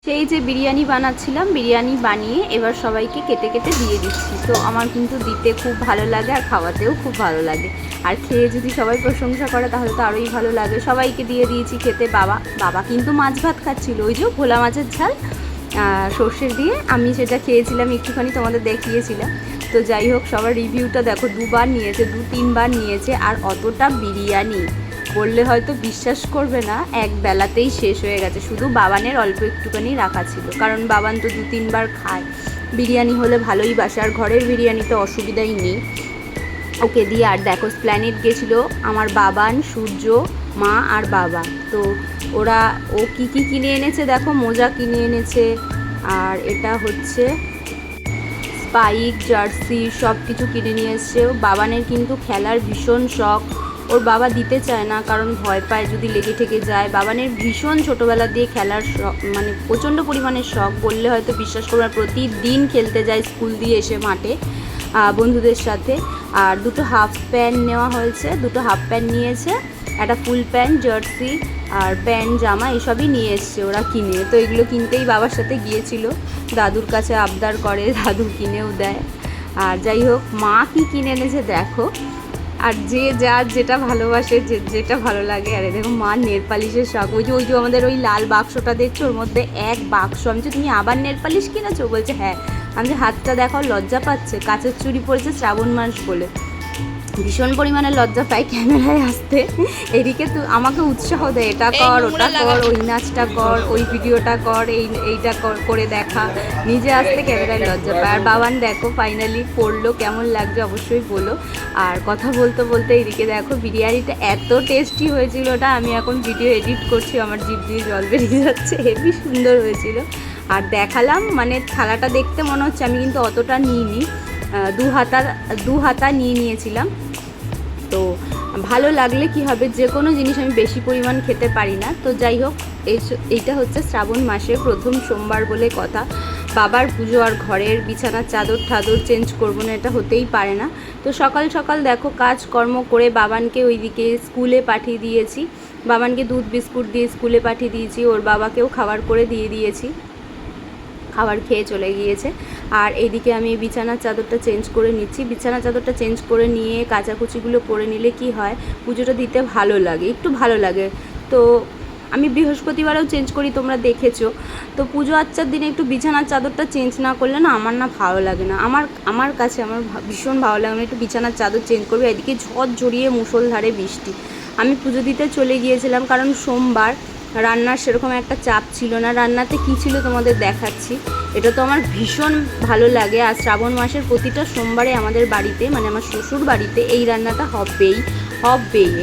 সেই যে বিরিয়ানি বানাচ্ছিলাম, বিরিয়ানি বানিয়ে এবার সবাইকে কেটে কেটে দিয়ে দিচ্ছি। তো আমার কিন্তু দিতে খুব ভালো লাগে আর খাওয়াতেও খুব ভালো লাগে। আর খেয়ে যদি সবাই প্রশংসা করে তাহলে তো আরোই ভালো লাগে। সবাইকে দিয়ে দিয়েছি খেতে। বাবা কিন্তু মাছ ভাত খাচ্ছিল, ওই যে ভোলা মাছের ঝাল সর্ষের দিয়ে, আমি সেটা খেয়েছিলাম, একটুখানি তোমাদের দেখিয়েছিলাম। তো যাই হোক, সবার রিভিউটা দেখো, 2বার নিয়েছে, 2-3বার নিয়েছে। আর অতটা বিরিয়ানি বললে হয়তো বিশ্বাস করবে না, এক বেলাতেই শেষ হয়ে গেছে। শুধু বাবানের অল্প একটুখানি রাখা ছিল, কারণ বাবান তো 2-3বার খায়, বিরিয়ানি হলে ভালোই বাসে। আর ঘরের বিরিয়ানিতে অসুবিধাই নেই ওকে দিয়ে। আর দেখো, স্প্ল্যানেড গেছিলো আমার বাবান, সূর্য, মা আর বাবা। তো ও কি কিনে এনেছে দেখো, মোজা কিনে এনেছে, আর এটা হচ্ছে স্পাইক, জার্সি, সব কিছু কিনে নিয়ে এসছে। বাবানের কিন্তু খেলার ভীষণ শখ, ওর বাবা দিতে চায় না কারণ ভয় পায় যদি লেগে ঠেকে যায়। বাবানের ভীষণ ছোটোবেলা দিয়ে খেলার শখ, মানে প্রচণ্ড পরিমাণের শখ, বললে হয়তো বিশ্বাস করবে না। প্রতিদিন খেলতে যায় স্কুল দিয়ে এসে মাঠে বন্ধুদের সাথে। আর 2টো হাফ প্যান্ট নেওয়া হয়েছে, 2টো হাফ প্যান্ট নিয়েছে, একটা ফুল প্যান্ট, জার্সি আর প্যান্ট, জামা এসবই নিয়ে এসছে ওরা কিনে। তো এগুলো কিনতেই বাবার সাথে গিয়েছিল, দাদুর কাছে আবদার করে, দাদু কিনেও দেয়। আর যাই হোক, মা কি কিনে এনেছে দেখো। আর যে যার যেটা ভালোবাসে, যেটা ভালো লাগে। আরে দেখো, মা নেল পালিশের শখ, ওই যে আমাদের ওই লাল বাক্সটা দেখছো, ওর মধ্যে এক বাক্স। আমি যে, তুমি আবার নেল পালিশ কিনেছো? বলছে হ্যাঁ। আমি যে, হাতটা দেখাও, লজ্জা পাচ্ছে, কাচের চুড়ি পরেছে শ্রাবণ মাস বলে, ভীষণ পরিমাণে লজ্জা পাই ক্যামেরায় আসতে। এদিকে তো আমাকে উৎসাহ দেয়, এটা কর, ওটা কর, ওই নাচটা কর, ওই ভিডিওটা কর, এইটা করে দেখা। নিজে আসতে ক্যামেরায় লজ্জা পায়। আর বাবান দেখো ফাইনালি পড়লো, কেমন লাগছে অবশ্যই বলো। আর কথা বলতে বলতে এদিকে দেখো, বিরিয়ানিটা এত টেস্টি হয়েছিল, ওটা আমি এখন ভিডিও এডিট করছি, আমার জিভ দিয়ে জল বেরিয়ে যাচ্ছে, হেবি সুন্দর হয়েছিল। আর দেখালাম, মানে থালাটা দেখতে মনে হচ্ছে আমি কিন্তু অতটা নিইনি, দু হাতা নিয়েছিলাম। তো ভালো লাগলে কি হবে, যে কোনো জিনিস আমি বেশি পরিমাণ খেতে পারি না। তো যাই হোক, এইটা হচ্ছে শ্রাবণ মাসের প্রথম সোমবার বলে কথা। বাবার পুজো আর ঘরের বিছানার চাদর চেঞ্জ করবো না, এটা হতেই পারে না। তো সকাল সকাল দেখো কাজকর্ম করে বাবানকে ওইদিকে স্কুলে পাঠিয়ে দিয়েছি। বাবানকে দুধ বিস্কুট দিয়ে স্কুলে পাঠিয়ে দিয়েছি, ওর বাবাকেও খাবার করে দিয়ে দিয়েছি, খাবার খেয়ে চলে গিয়েছে। আর এইদিকে আমি বিছানার চাদরটা চেঞ্জ করে নিচ্ছি। বিছানার চাদরটা চেঞ্জ করে নিয়ে কাচাকুচিগুলো করে নিলে কি হয়, পুজোটা দিতে ভালো লাগে, একটু ভালো লাগে। তো আমি বৃহস্পতিবারেও চেঞ্জ করি, তোমরা দেখেছো। তো পুজো আচ্চার দিনে একটু বিছানার চাদরটা চেঞ্জ না করলে না আমার না ভালো লাগে না, আমার কাছে আমার ভীষণ ভালো লাগে। আমি একটু বিছানার চাদর চেঞ্জ করবো। এদিকে ঝড় ঝরিয়ে মুষলধারে বৃষ্টি। আমি পুজো দিতে চলে গিয়েছিলাম কারণ সোমবার, রান্নার সেরকম একটা চাপ ছিল না। রান্নাতে কী ছিল তোমাদের দেখাচ্ছি। এটা তো আমার ভীষণ ভালো লাগে। আর শ্রাবণ মাসের প্রতিটা সোমবারে আমাদের বাড়িতে, মানে আমার শ্বশুর বাড়িতে, এই রান্নাটা হবেই।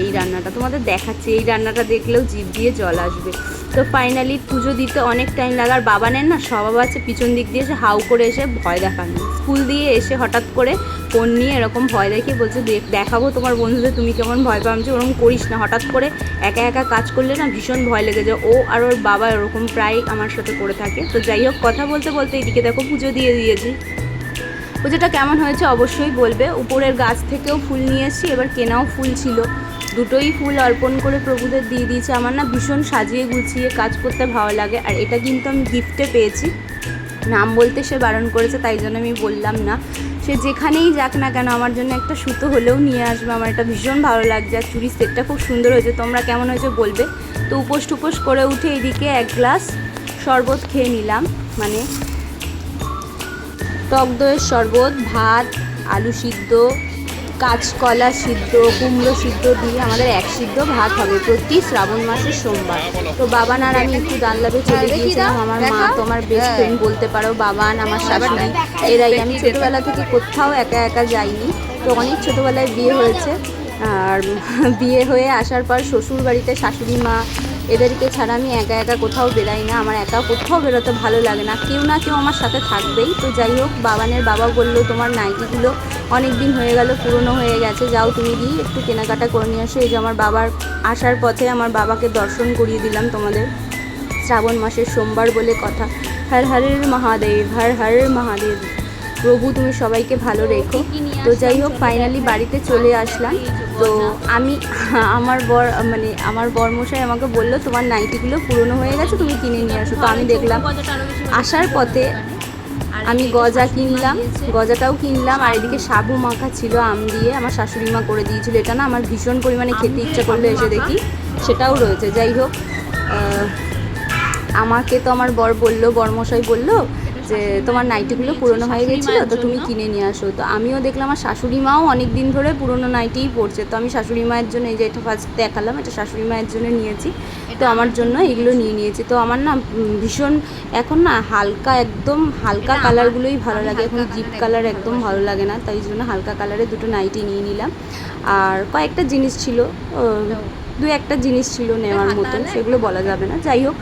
এই রান্নাটা তোমাদের দেখাচ্ছি, এই রান্নাটা দেখলেও জিভ দিয়ে জল আসবে। তো ফাইনালি পুজো দিতে অনেক টাইম লাগে। আর বাবানের না স্বভাব আছে পিছন দিক দিয়ে এসে হাউ করে এসে ভয় দেখানো। স্কুল দিয়ে এসে হঠাৎ করে ফোন নিয়ে এরকম ভয় দেখিয়ে বলছে, দেখাবো তোমার বন্ধুদের তুমি কেমন ভয় পাও। আমি ওরকম করিস না, হঠাৎ করে একা একা কাজ করলে না ভীষণ ভয় লেগে যায়। ও আর ওর বাবা এরকম প্রায় আমার সাথে করে থাকে। তো যাই হোক, কথা বলতে বলতে এদিকে দেখো পুজো দিয়ে দিয়েছি। পুজোটা কেমন হয়েছে অবশ্যই বলবে। উপরের গাছ থেকেও ফুল নিয়ে এসেছি, এবার কেনাও ফুল ছিল, দুটোই ফুল অর্পণ করে প্রভুদের দিয়ে দিয়েছি। আমার না ভীষণ সাজিয়ে গুছিয়ে কাজ করতে ভালো লাগে। আর এটা কিন্তু আমি গিফটে পেয়েছি, নাম বলতে সে বারণ করেছে, তাই জন্য আমি বললাম না। সে যেখানেই যাক না কেন আমার জন্য একটা সুতো হলেও নিয়ে আসবে, আমার এটা ভীষণ ভালো লাগছে। আর চুরির সেটটা খুব সুন্দর হয়েছে, তোমরা কেমন হয়েছে বলবে। তো উপোস টুপোস করে উঠে এদিকে এক গ্লাস শরবত খেয়ে নিলাম, মানে টক দইয়ের শরবত, ভাত, আলু সিদ্ধ, কাঁচকলা সিদ্ধ, কুমড়ো সিদ্ধ দিয়ে আমাদের এক সিদ্ধ ভাত হবে প্রতি শ্রাবণ মাসের সোমবার। তো বাবান আর আমি একটু দানলাভে চলে গিয়েছিলাম। আমার মা তো আমার বেস্ট ফ্রেন্ড বলতে পারো, বাবান, আমার শাশুড়ি, এরাই। আমি ছোটোবেলা থেকে কোথাও একা একা যাইনি। তো অনেক ছোটোবেলায় বিয়ে হয়েছে, আর বিয়ে হয়ে আসার পর শ্বশুর বাড়িতে শাশুড়ি মা এদেরকে ছাড়া আমি একা একা কোথাও বেরাই না। আমার একা কোথাও বেরোতে ভালো লাগে না, কেউ না কেউ আমার সাথে থাকবেই। তো যাই হোক, বাবানের বাবা বললো তোমার নাইটিগুলো অনেক দিন হয়ে গেল, পুরনো হয়ে গেছে, যাও তুমি গিয়ে একটু কেনাকাটা করে নিয়ে আসো। এই যে আমার বাবার আসার পথে আমার বাবাকে দর্শন করিয়ে দিলাম তোমাদের। শ্রাবণ মাসের সোমবার বলে কথা। হর হর মহাদেব, হর হর মহাদেব। প্রভু তুমি সবাইকে ভালো রেখো। তো যাই হোক, ফাইনালি বাড়িতে চলে আসলাম। তো আমি আমার বরমশাই আমাকে বললো তোমার নাইটিগুলো পুরনো হয়ে গেছে, তুমি কিনে নিয়ে আসো। তো আমি দেখলাম আসার পথে আমি গজা কিনলাম, গজাটাও কিনলাম, আর এদিকে সাবু মাখা ছিল আম দিয়ে, আমার শাশুড়ি মা করে দিয়েছিল। এটা না আমার ভীষণ পরিমাণে খেতে ইচ্ছা করলে এসে দেখি সেটাও রয়েছে। যাই হোক, আমাকে তো আমার বরমশাই বললো যে তোমার নাইটিগুলো পুরনো হয়ে গেছিলো, তো তুমি কিনে নিয়ে আসো। তো আমিও দেখলাম আমার শাশুড়ি মাও অনেক দিন ধরে পুরনো নাইটিই পরছে। তো আমি শাশুড়ি মায়ের জন্য এই যে এটা ফার্স্ট দেখালাম, এটা শাশুড়ি মায়ের জন্য নিয়েছি। তো আমার জন্য এগুলো নিয়ে নিয়েছি। তো আমার না ভীষণ এখন না একদম হালকা কালারগুলোই ভালো লাগে, এখন ডিপ কালার একদম ভালো লাগে না, তাই জন্য হালকা কালারের দুটো নাইটি নিয়ে নিলাম। আর কয়েকটা জিনিস ছিল, দু একটা জিনিস ছিল নেওয়ার মতন, সেগুলো বলা যাবে না। যাই হোক,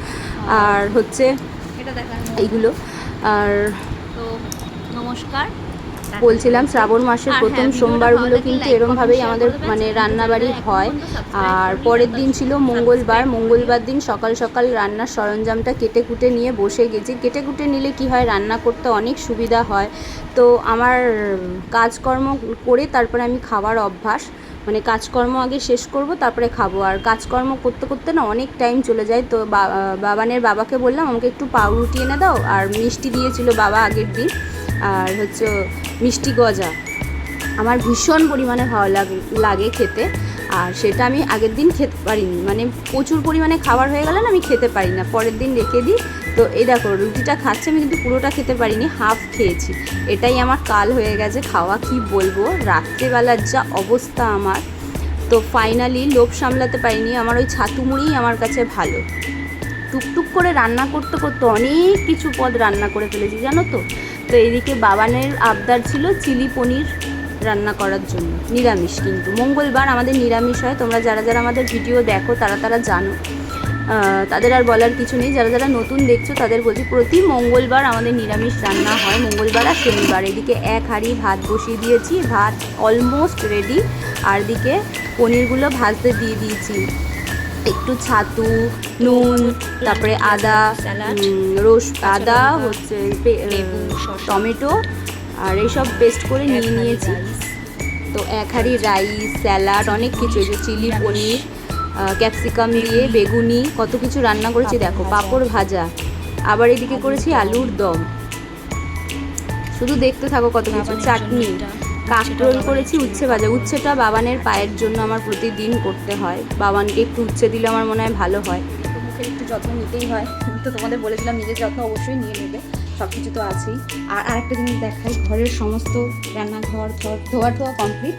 আর হচ্ছে এইগুলো। আর তো নমস্কার, বলছিলাম শ্রাবণ মাসের প্রথম সোমবারগুলো কিন্তু এরমভাবেই আমাদের মানে রান্নাবাড়ি হয়। আর পরের দিন ছিল মঙ্গলবার দিন সকাল সকাল রান্নার সরঞ্জামটা কেটে কুটে নিয়ে বসে গেছি। কেটে কুটে নিলে কি হয়, রান্না করতে অনেক সুবিধা হয়। তো আমার কাজকর্ম করে তারপরে আমি খাওয়ার অভ্যাস, মানে কাজকর্ম আগে শেষ করব তারপরে খাবো। আর কাজকর্ম করতে করতে না অনেক টাইম চলে যায়। তো বাবাকে বললাম আমাকে একটু পাউরুটি এনে দাও, আর মিষ্টি দিয়েছিল বাবা আগের দিন, আর হচ্ছে মিষ্টি গজা আমার ভীষণ পরিমাণে ভালো লাগে খেতে। আর সেটা আমি আগের দিন খেতে পারিনি, মানে প্রচুর পরিমাণে খাবার হয়ে গেলে না আমি খেতে পারি না, পরের দিন রেখে দিই। তো এই দেখো রুটিটা খাচ্ছি আমি, কিন্তু পুরোটা খেতে পারিনি, হাফ খেয়েছি। এটাই আমার কাল হয়ে গেছে খাওয়া, কি বলবো, রাত্রেবেলার যা অবস্থা আমার। তো ফাইনালি লোভ সামলাতে পারিনি, আমার ওই ছাতু মুড়িই আমার কাছে ভালো। টুকটুক করে রান্না করতে করতে অনেক কিছু পদ রান্না করে ফেলেছি জানো তো। তো এদিকে বাবানের আবদার ছিল চিলি পনির রান্না করার জন্য, নিরামিষ, কিন্তু মঙ্গলবার আমাদের নিরামিষ হয়। তোমরা যারা যারা আমাদের ভিডিও দেখো তারা জানো, তাদের আর বলার কিছু নেই। যারা যারা নতুন দেখছো তাদের বলছি, প্রতি মঙ্গলবার আমাদের নিরামিষ রান্না হয়, মঙ্গলবার আর শনিবার। এদিকে এক হাঁড়ি ভাত বসিয়ে দিয়েছি, ভাত অলমোস্ট রেডি। আর দিকে পনিরগুলো ভাজতে দিয়ে দিয়েছি, একটু ছাতু, নুন, তারপরে আদা হচ্ছে টমেটো আর এইসব পেস্ট করে নিয়ে নিয়েছি। তো এক হাঁড়ি রাইস, স্যালাড, অনেক কিছু, এই যে চিলি পনির, ক্যাপসিকাম দিয়ে বেগুনি, কত কিছু রান্না করেছি দেখো, পাঁপড় ভাজা, আবার এদিকে করেছি আলুর দম, শুধু দেখতে থাকো কত কিছু, চাটনি, কাঁকরোল করেছি, উচ্ছে ভাজা। উচ্ছেটা বাবানের পায়ের জন্য আমার প্রতিদিন করতে হয়, বাবানকে একটু উচ্ছে দিলে আমার মনে হয় ভালো হয়। তো মুখের একটু যত্ন নিতেই হয়, তো তোমাদের বলেছিলাম নিজের যত্ন অবশ্যই নিয়ে নেবে, সব কিছু তো আছেই। আর আরেকটা জিনিস দেখাই, ঘরের সমস্ত রান্নাঘর ধোয়া কমপ্লিট।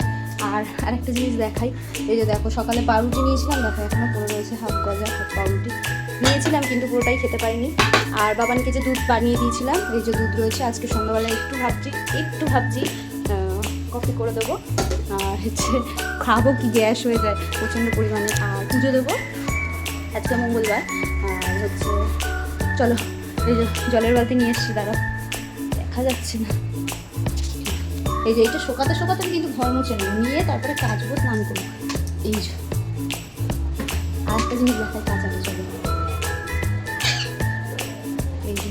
আর আরেকটা জিনিস দেখাই, এই যে দেখো সকালে পাউরুটি নিয়েছিলাম, দেখো এখনও পড়ে রয়েছে হাফ গজা, হাফ পাউরুটি নিয়েছিলাম কিন্তু পুরোটাই খেতে পারিনি। আর বাবানকে যে দুধ বানিয়ে দিয়েছিলাম, এই যে দুধ রয়েছে, আজকে সন্ধ্যাবেলায় একটু ভাবছি কফি করে দেবো। আর হচ্ছে খাবো কি, গ্যাস হয়ে যায় প্রচণ্ড পরিমাণে। আর পুজো দেবো আজকে মঙ্গলবার। আর হচ্ছে চলো, এই যে জলের বালতি নিয়ে এসেছি, দাঁড়াও দেখা যাচ্ছে না, এই যে এটা শোকাতে কিন্তু ঘর মুছে নিয়ে তারপরে কাচবো, স্নান করবো। এই যে আর একটা জিনিস দেখাই, কাঁচাতে চলো, এই যে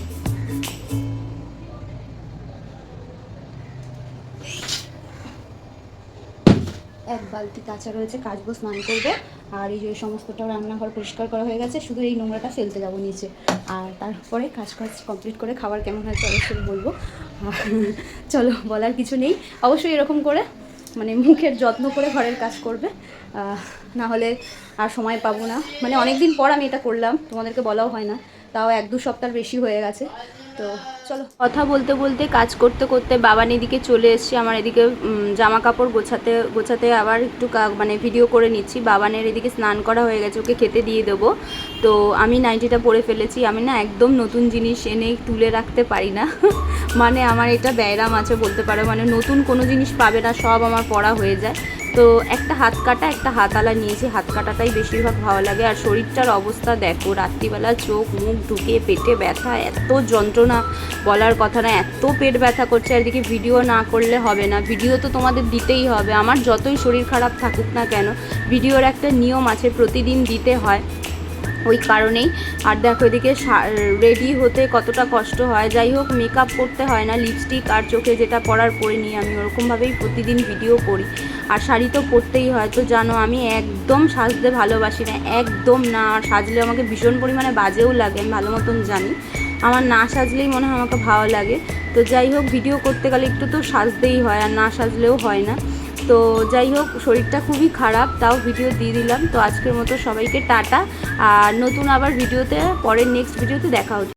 এক বালতি কাঁচা রয়েছে, কাচবো, স্নান করবো। আর এই যে সমস্তটা রান্নাঘর পরিষ্কার করা হয়ে গেছে, শুধু এই নোংরাটা ফেলতে যাবো নিচে। আর তারপরে কাজ কমপ্লিট করে খাবার কেমন হয়েছে অবশ্যই বলবো। চলো, বলার কিছু নেই, অবশ্যই এরকম করে মানে মুখের যত্ন করে ঘরের কাজ করবে, না হলে আর সময় পাবো না। মানে অনেক দিন পর আমি এটা করলাম, তোমাদেরকে বলাও হয় না, তাও 1-2 সপ্তাহ বেশি হয়ে গেছে। তো চলো, কথা বলতে বলতে কাজ করতে করতে বাবান এদিকে চলে এসেছি, আমার এদিকে জামা কাপড় গোছাতে আবার একটু মানে ভিডিও করে নিচ্ছি। বাবানের এদিকে স্নান করা হয়ে গেছে, ওকে খেতে দিয়ে দেবো। তো আমি নাইটিটা পরে ফেলেছি, আমি না একদম নতুন জিনিস এনে তুলে রাখতে পারি না মানে আমার এটা ব্যায়াম আছে বলতে পারো, মানে নতুন কোনো জিনিস পাবে না, সব আমার পরা হয়ে যায়। তো একটা হাত কাটা একটা হাতালা নিয়েছি, হাত কাটাটাই বেশিরভাগ ভালো লাগে। আর শরীরটার অবস্থা দেখো, রাত্রিবেলা চোখ মুখ ঢুকে পেটে ব্যথা, এত যন্ত্রণা বলার কথা না, এত পেট ব্যথা করছে। আর এদিকে ভিডিও না করলে হবে না, ভিডিও তো তোমাদের দিতেই হবে, আমার যতই শরীর খারাপ থাকুক না কেন ভিডিওর একটা নিয়ম আছে, প্রতিদিন দিতে হয়। ওই কারণেই। আর দেখো এদিকে রেডি হতে কতটা কষ্ট হয়। যাই হোক, মেকআপ করতে হয় না, লিপস্টিক আর চোখে যেটা পরার পরে নিই। আমি ওরকমভাবেই প্রতিদিন ভিডিও করি। আর শাড়ি তো পরতেই হয়, তো জানো আমি একদম সাজতে ভালোবাসি না, একদম না। আর সাজলে আমাকে ভীষণ পরিমাণে বাজেও লাগে, আমি ভালো মতন জানি। আমার না সাজলেই মনে হয় আমাকে ভালো লাগে। তো যাই হোক, ভিডিও করতে গেলে একটু তো সাজতেই হয়, আর না সাজলেও হয় না। তো যাই হোক, শরীরটা খুবই খারাপ, তাও ভিডিও দিয়ে দিলাম। তো আজকের মতো সবাইকে টাটা। আর নতুন আবার ভিডিওতে, পরের নেক্সট ভিডিওতে দেখা হচ্ছে।